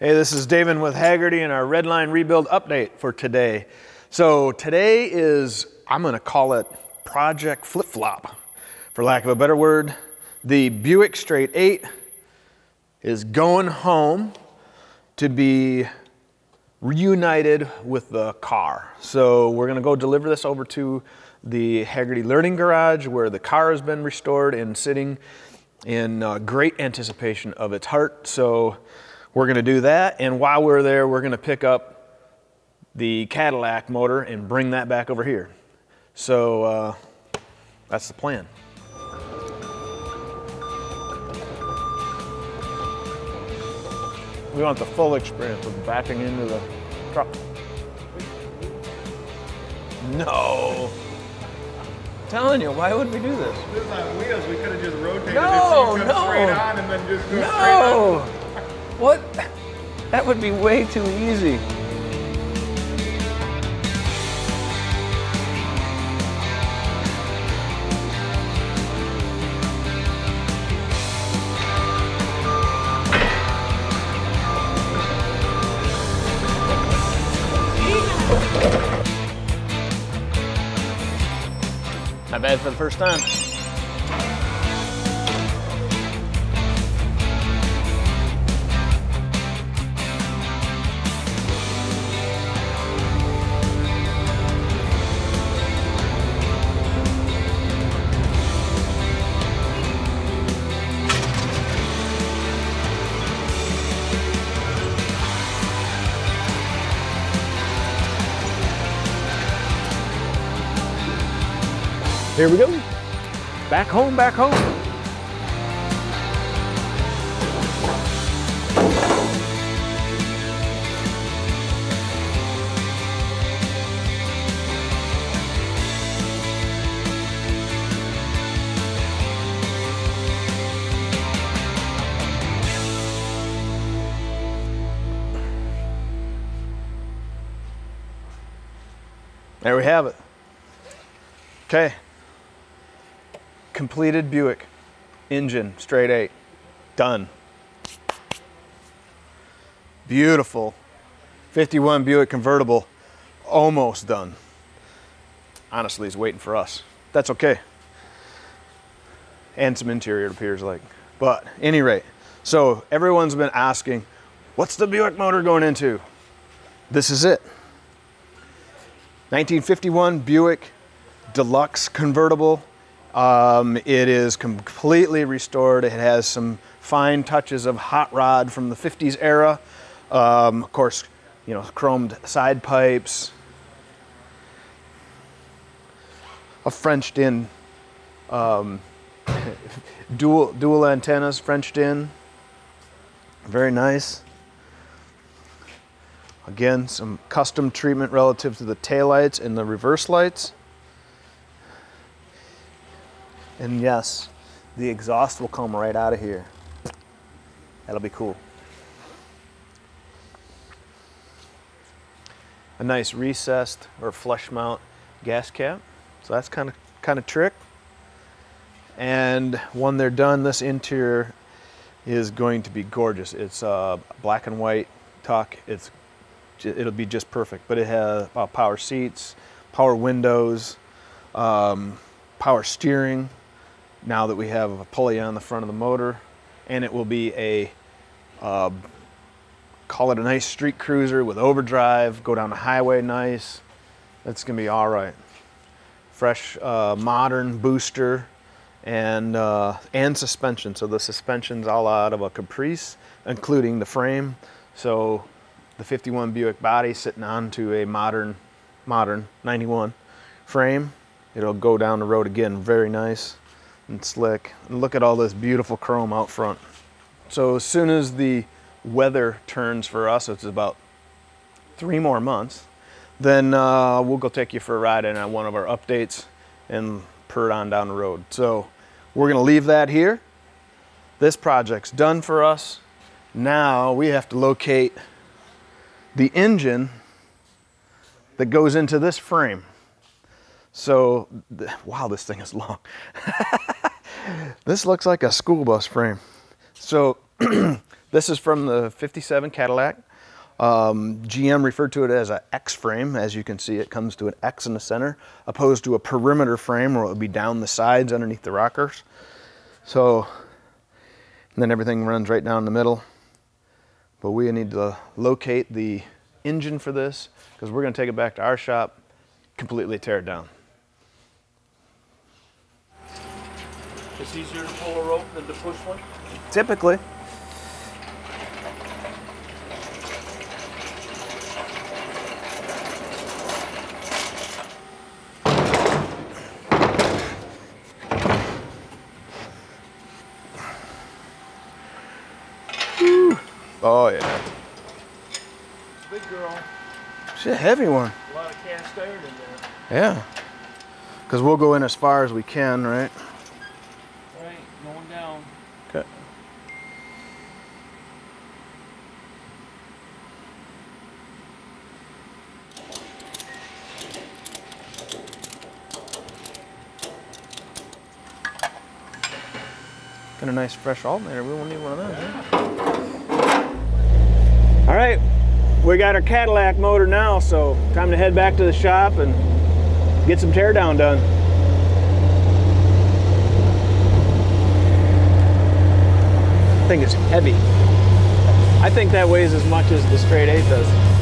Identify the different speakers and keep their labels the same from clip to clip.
Speaker 1: Hey, this is Davin with Hagerty and our Redline rebuild update for today. So today is, I'm gonna call it Project Flip-Flop, for lack of a better word. The Buick Straight 8 is going home to be reunited with the car. So we're gonna go deliver this over to the Hagerty Learning Garage where the car has been restored and sitting in great anticipation of its heart. So we're gonna do that, and while we're there, we're gonna pick up the Cadillac motor and bring that back over here. So that's the plan. We want the full experience of backing into the truck. No. I'm telling you, why would we do this?
Speaker 2: This is on wheels, we could have just rotated
Speaker 1: No,
Speaker 2: it so you
Speaker 1: no.
Speaker 2: come straight on and then just go straight
Speaker 1: No!
Speaker 2: on.
Speaker 1: What? That would be way too easy. Not bad for the first time. Here we go. Back home, back home. There we have it. Okay. Completed Buick, engine, straight 8, done. Beautiful 51 Buick convertible, almost done. Honestly, he's waiting for us. That's okay. And some interior, it appears like. But at any rate, so everyone's been asking, what's the Buick motor going into? This is it. 1951 Buick Deluxe convertible. It is completely restored. It has some fine touches of hot rod from the 50s era. Of course, you know, chromed side pipes, a Frenched in, dual antennas Frenched in. Very nice. Again, some custom treatment relative to the taillights and the reverse lights. And yes, the exhaust will come right out of here. That'll be cool. A nice recessed or flush mount gas cap. So that's kind of trick. And when they're done, this interior is going to be gorgeous. It's black and white tuck. It'll be just perfect. But it has power seats, power windows, power steering. Now that we have a pulley on the front of the motor, and it will be a, call it a nice street cruiser with overdrive, go down the highway nice. That's gonna be all right. Fresh, modern booster and suspension. So the suspension's all out of a Caprice, including the frame. So the 51 Buick body sitting onto a modern 91 frame. It'll go down the road again, very nice and slick. And look at all this beautiful chrome out front. So as soon as the weather turns for us, it's about 3 more months, then we'll go take you for a ride in on one of our updates and put it on down the road. So we're gonna leave that here. This project's done for us. Now we have to locate the engine that goes into this frame. So, wow, this thing is long. This looks like a school bus frame. So This is from the 57 Cadillac. GM referred to it as an X frame. As you can see, it comes to an X in the center, opposed to a perimeter frame where it would be down the sides underneath the rockers. So, and then everything runs right down the middle. But we need to locate the engine for this because we're going to take it back to our shop, completely tear it down.
Speaker 3: It's easier to pull a rope than to push one?
Speaker 1: Typically. Woo. Oh yeah.
Speaker 3: Big girl.
Speaker 1: She's a heavy one.
Speaker 3: A lot of cast iron in there.
Speaker 1: Yeah. Because we'll go in as far as we can, right?
Speaker 3: Right, going down.
Speaker 1: Okay. Got a nice fresh alternator. We won't need one of those. Huh? All right, we got our Cadillac motor now, so time to head back to the shop and get some teardown done. I think it's heavy. I think that weighs as much as the Straight 8 does.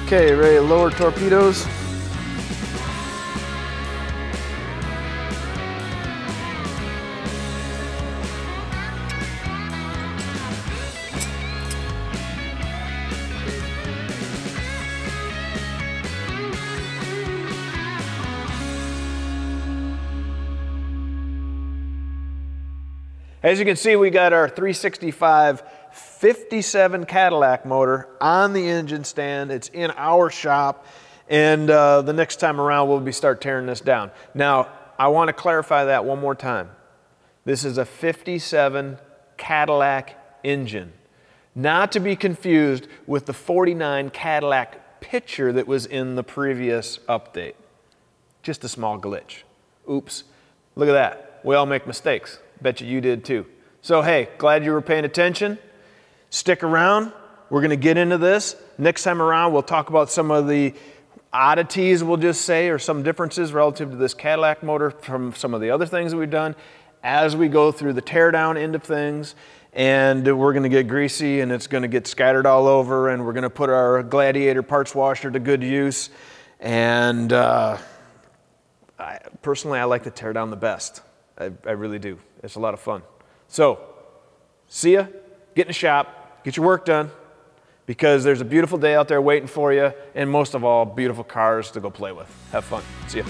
Speaker 1: Okay, ready to lower torpedoes. As you can see, we got our 365 57 Cadillac motor on the engine stand. It's in our shop, and the next time around we'll start tearing this down. Now, I want to clarify that one more time. This is a 57 Cadillac engine, not to be confused with the 49 Cadillac picture that was in the previous update. Just a small glitch. Oops. Look at that. We all make mistakes. Bet you did too. So hey, glad you were paying attention. Stick around. We're going to get into this. Next time around, we'll talk about some of the oddities, we'll just say, or some differences relative to this Cadillac motor from some of the other things that we've done as we go through the teardown end of things. And we're going to get greasy and it's going to get scattered all over, and we're going to put our Gladiator parts washer to good use. And personally, I like to tear down the best. I really do. It's a lot of fun. So, see ya. Get in the shop. Get your work done. Because there's a beautiful day out there waiting for you. And most of all, beautiful cars to go play with. Have fun. See ya.